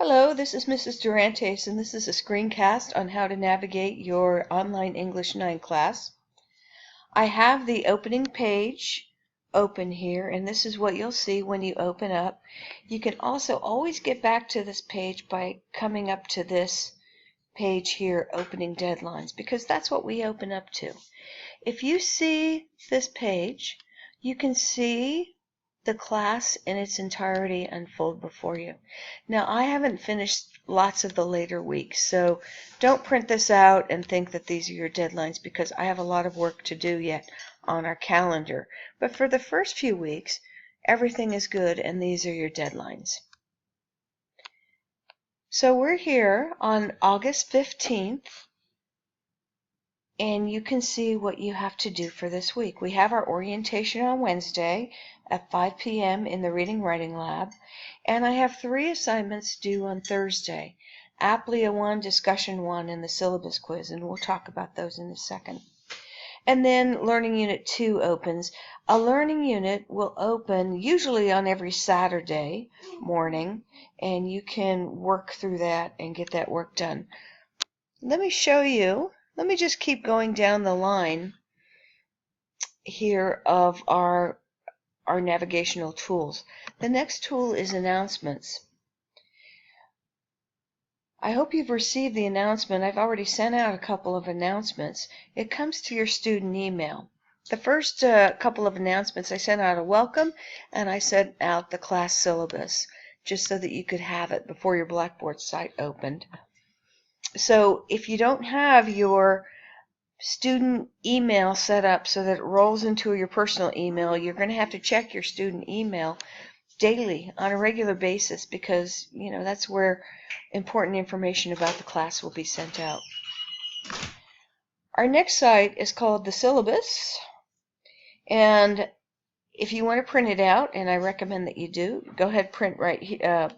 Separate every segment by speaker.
Speaker 1: Hello, this is Mrs. Durantes, and this is a screencast on how to navigate your online English 9 class. I have the opening page open here, and this is what you'll see when you open up. You can also always get back to this page by coming up to this page here, opening deadlines, because that's what we open up to. If you see this page, you can see the class in its entirety unfold before you. Now, I haven't finished lots of the later weeks, so don't print this out and think that these are your deadlines, because I have a lot of work to do yet on our calendar. But for the first few weeks, everything is good, and these are your deadlines. So we're here on August 15th, and you can see what you have to do for this week. We have our orientation on Wednesday at 5 p.m. in the Reading Writing Lab, and I have 3 assignments due on Thursday: Aplia 1, Discussion 1, and the syllabus quiz, and we'll talk about those in a second. And then Learning Unit 2 opens. A Learning Unit will open usually on every Saturday morning, and you can work through that and get that work done. Let me show you. Let me just keep going down the line here of our navigational tools. The next tool is announcements. I hope you've received the announcement. I've already sent out a couple of announcements. It comes to your student email. The first couple of announcements, I sent out a welcome, and I sent out the class syllabus, just so that you could have it before your Blackboard site opened. So if you don't have your student email set up so that it rolls into your personal email, you're going to have to check your student email daily on a regular basis, because that's where important information about the class will be sent out. Our next site is called the syllabus, and if you want to print it out, and I recommend that you do, go ahead, print right here.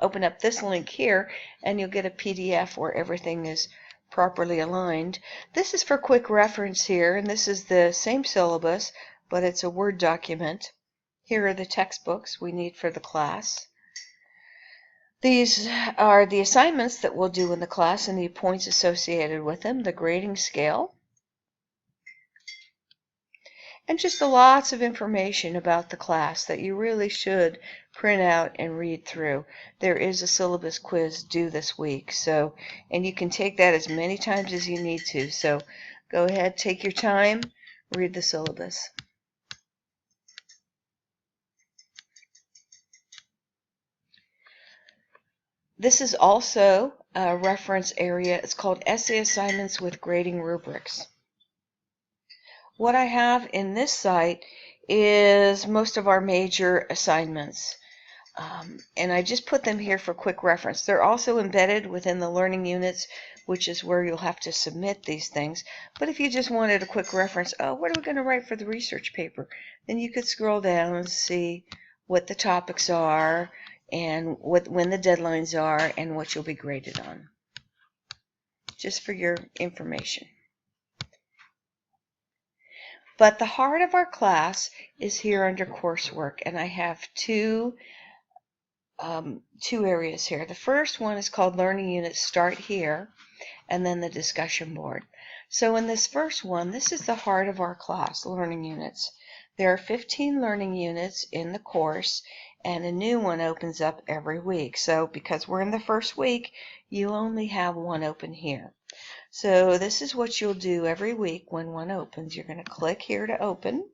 Speaker 1: Open up this link here, and you'll get a PDF where everything is properly aligned. This is for quick reference here, and this is the same syllabus, but it's a Word document. Here are the textbooks we need for the class. These are the assignments that we'll do in the class and the points associated with them, the grading scale, and just lots of information about the class that you really should print out and read through. There is a syllabus quiz due this week, and you can take that as many times as you need to. So go ahead, take your time, read the syllabus. This is also a reference area. It's called Essay Assignments with Grading Rubrics. What I have in this site is most of our major assignments, and I just put them here for quick reference. They're also embedded within the learning units, which is where you'll have to submit these things. But if you just wanted a quick reference, what are we going to write for the research paper, then you could scroll down and see what the topics are and when the deadlines are and what you'll be graded on, just for your information. But the heart of our class is here under coursework, and I have two areas here. The first one is called Learning Units Start Here, and then the discussion board. So in this first one, this is the heart of our class, learning units. There are 15 learning units in the course, and a new one opens up every week. So because we're in the first week, you only have one open here. So this is what you'll do every week when one opens. You're going to click here to open,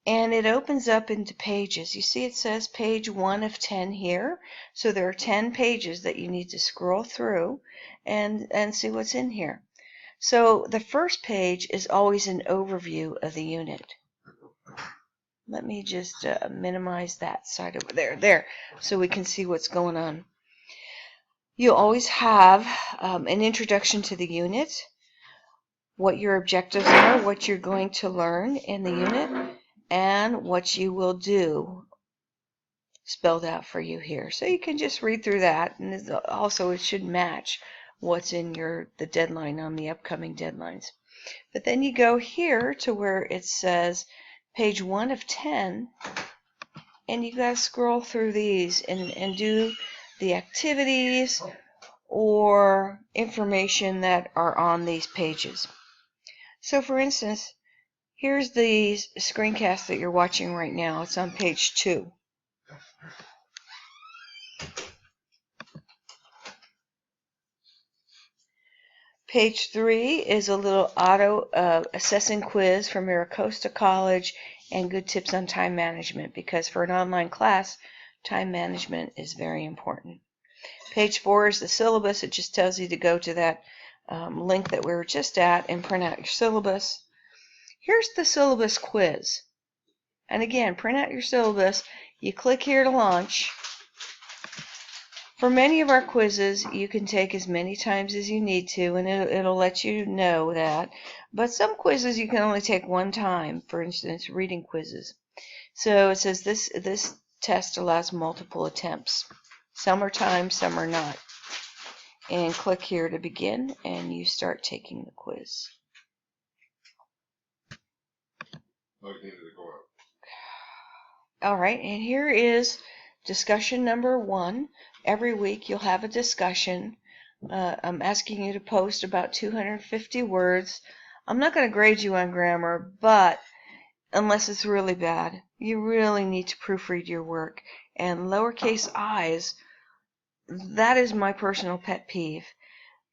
Speaker 1: and it opens up into pages. You see it says page 1 of 10 here. So there are 10 pages that you need to scroll through and see what's in here. So the first page is always an overview of the unit. Let me just minimize that side over there, so we can see what's going on. You'll always have an introduction to the unit, what your objectives are, what you're going to learn in the unit, and what you will do, spelled out for you here. So you can just read through that, and also it should match what's in the deadline on the upcoming deadlines. But then you go here to where it says page 1 of 10, and you got to scroll through these and do the activities or information that are on these pages. So for instance, here's the screencast that you're watching right now. It's on page 2. Page 3 is a little auto assessing quiz from MiraCosta College and good tips on time management, because for an online class, time management is very important. Page 4 is the syllabus. It just tells you to go to that link that we were just at and print out your syllabus. Here's the syllabus quiz. And again, print out your syllabus. You click here to launch. For many of our quizzes, you can take as many times as you need to, and it'll let you know that. But some quizzes you can only take one time, for instance, reading quizzes. So it says this test allows multiple attempts. Some are timed, some are not. And click here to begin, and you start taking the quiz. All right, and here is discussion number 1. Every week you'll have a discussion. I'm asking you to post about 250 words. I'm not going to grade you on grammar, but unless it's really bad, you really need to proofread your work. And lowercase i's, that is my personal pet peeve.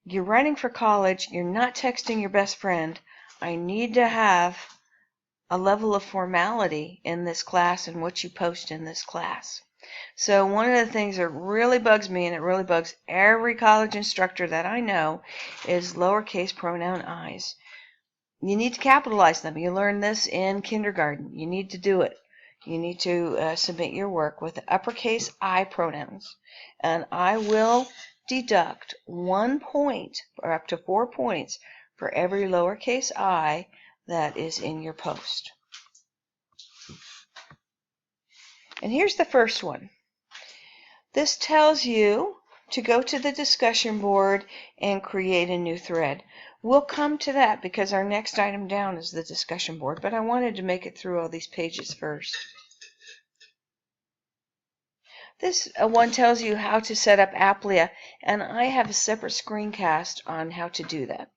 Speaker 1: You're writing for college, you're not texting your best friend. I need to have a level of formality in this class and what you post in this class. So one of the things that really bugs me, and it really bugs every college instructor that I know, is lowercase pronoun i's. You need to capitalize them. You learn this in kindergarten. You need to do it. You need to submit your work with uppercase I pronouns. And I will deduct 1 point or up to 4 points for every lowercase I that is in your post. And here's the first one. This tells you to go to the discussion board and create a new thread. We'll come to that because our next item down is the discussion board, but I wanted to make it through all these pages first. This one tells you how to set up Applia, and I have a separate screencast on how to do that.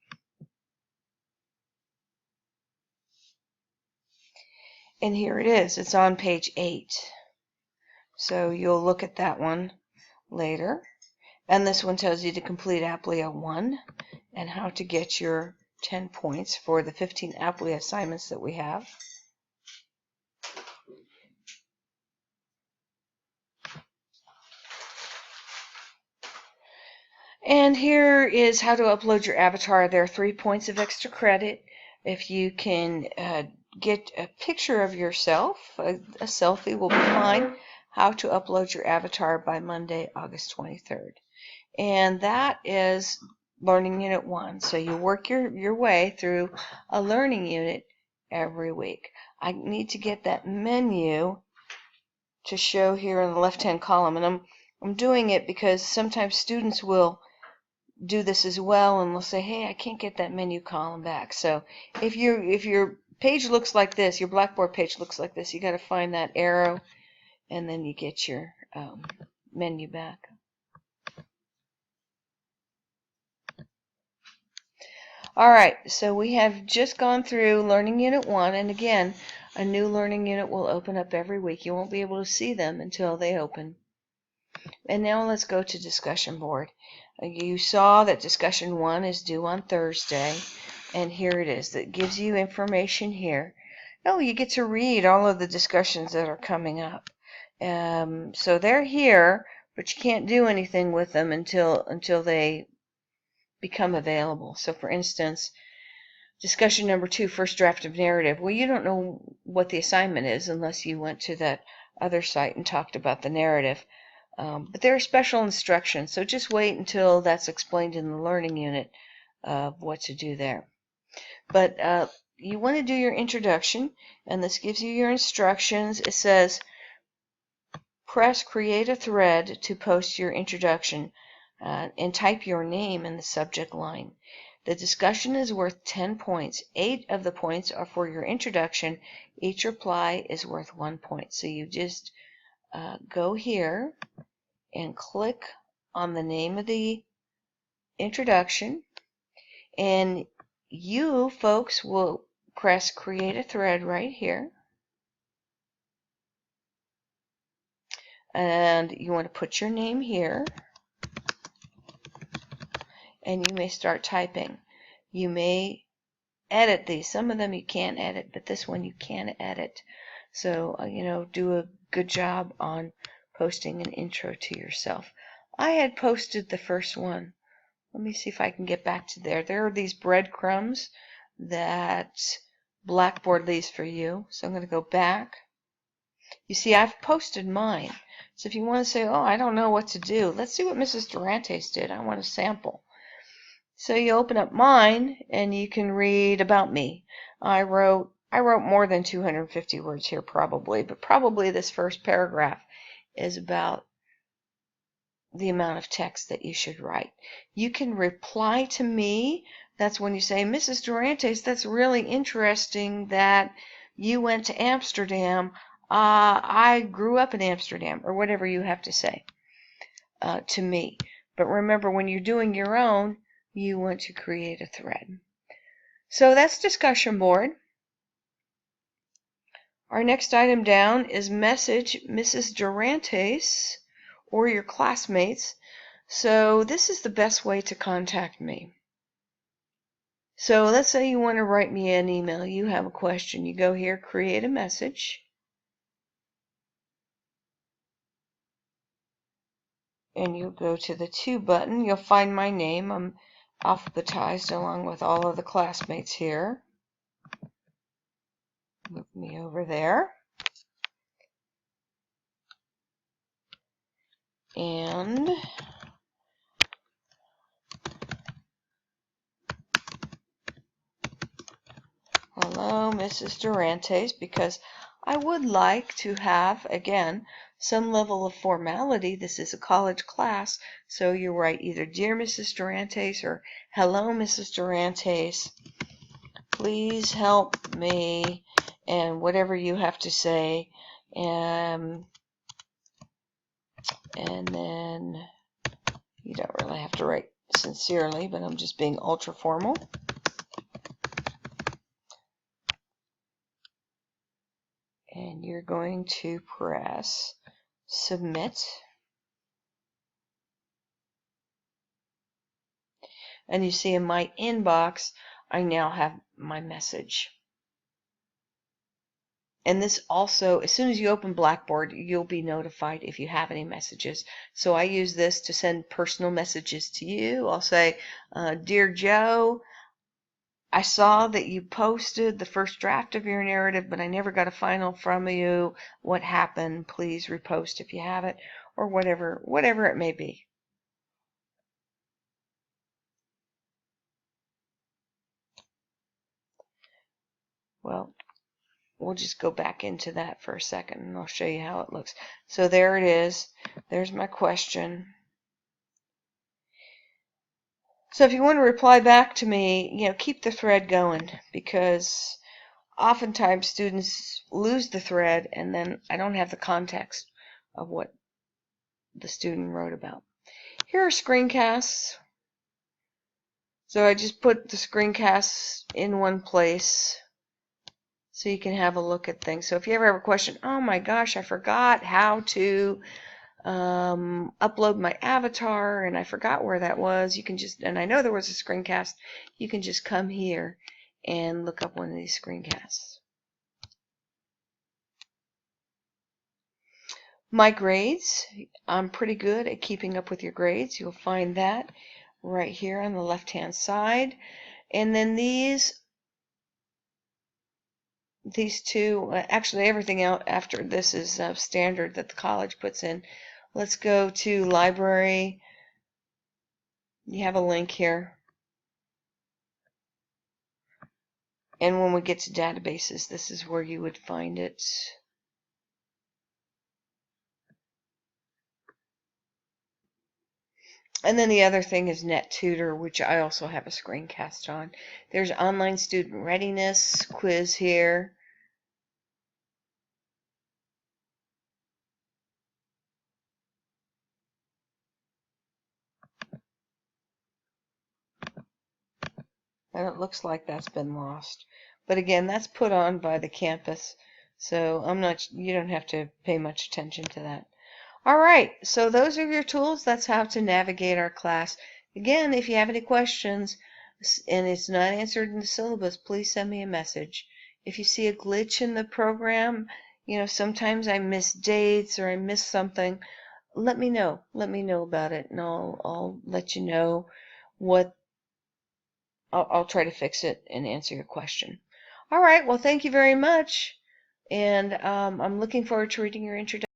Speaker 1: And here it is. It's on page 8. So you'll look at that one later. And this one tells you to complete Applia 1 and how to get your 10 points for the 15 Applia assignments that we have. And here is how to upload your avatar. There are 3 points of extra credit. If you can get a picture of yourself, a selfie will be fine. How to upload your avatar by Monday, August 23rd. And that is Learning Unit 1. So you work your way through a learning unit every week. I need to get that menu to show here in the left-hand column. And I'm doing it because sometimes students will do this as well, and they'll say, hey, I can't get that menu column back. So if your page looks like this, your Blackboard page looks like this, you got to find that arrow, and then you get your menu back. All right, so we have just gone through Learning Unit 1, and again, a new learning unit will open up every week. You won't be able to see them until they open. And now let's go to discussion board. You saw that discussion 1 is due on Thursday, and here it is. That gives you information here. Oh, you get to read all of the discussions that are coming up. So they're here, but you can't do anything with them until they become available. So for instance, discussion number 2, first draft of narrative. Well, you don't know what the assignment is unless you went to that other site and talked about the narrative. But there are special instructions, so just wait until that's explained in the learning unit of what to do there. But you want to do your introduction, and this gives you your instructions. It says press create a thread to post your introduction and type your name in the subject line. The discussion is worth 10 points. 8 of the points are for your introduction. Each reply is worth 1 point. So you just go here and click on the name of the introduction, and you folks will press create a thread right here, and you want to put your name here, and you may start typing. You may edit these. Some of them you can't edit, but this one you can edit. So, do a good job on posting an intro to yourself. I had posted the first one. Let me see if I can get back to there. There are these breadcrumbs that Blackboard leaves for you. So I'm going to go back. You see, I've posted mine. So if you want to say, oh, I don't know what to do, let's see what Mrs. Durantes did. I want a sample. So you open up mine, and you can read about me. I wrote more than 250 words here probably, but probably this first paragraph is about the amount of text that you should write. You can reply to me. That's when you say, Mrs. Durantes, that's really interesting that you went to Amsterdam. I grew up in Amsterdam, or whatever you have to say to me. But remember, when you're doing your own, you want to create a thread. So that's discussion board. Our next item down is message Mrs. Durantes or your classmates. So this is the best way to contact me. So let's say you want to write me an email. You have a question. You go here, create a message. And you'll go to the to button. You'll find my name. I'm alphabetized along with all of the classmates here. Move me over there. And hello, Mrs. Durantes, because I would like to have, again, some level of formality. This is a college class, so you write either Dear Mrs. Durantes or Hello, Mrs. Durantes. Please help me, and whatever you have to say. And then you don't really have to write sincerely, but I'm just being ultra formal. And you're going to press submit. And you see in my inbox, I now have my message. And this also, as soon as you open Blackboard, you'll be notified if you have any messages. So I use this to send personal messages to you. I'll say, Dear Joe, I saw that you posted the first draft of your narrative, but I never got a final from you. What happened? Please repost if you have it, or whatever it may be. Well, we'll just go back into that for a second, and I'll show you how it looks. So there it is. There's my question. So if you want to reply back to me, keep the thread going, because oftentimes students lose the thread and then I don't have the context of what the student wrote about. Here are screencasts. So I just put the screencasts in one place so you can have a look at things. So if you ever have a question, oh my gosh, I forgot how to upload my avatar and I forgot where that was, you can just, and I know there was a screencast, you can just come here and look up one of these screencasts. My grades, I'm pretty good at keeping up with your grades. You'll find that right here on the left hand side. And then these two, actually everything out after this is standard that the college puts in. Let's go to library. You have a link here. And when we get to databases, this is where you would find it. And then the other thing is NetTutor, which I also have a screencast on. There's online student readiness quiz here. and it looks like that's been lost. But again, that's put on by the campus, so you don't have to pay much attention to that. All right, so those are your tools. That's how to navigate our class. Again, if you have any questions and it's not answered in the syllabus, please send me a message. If you see a glitch in the program, sometimes I miss dates or I miss something, let me know. Let me know about it, and I'll let you know what I'll try to fix it and answer your question. All right, well, thank you very much, and I'm looking forward to reading your introduction.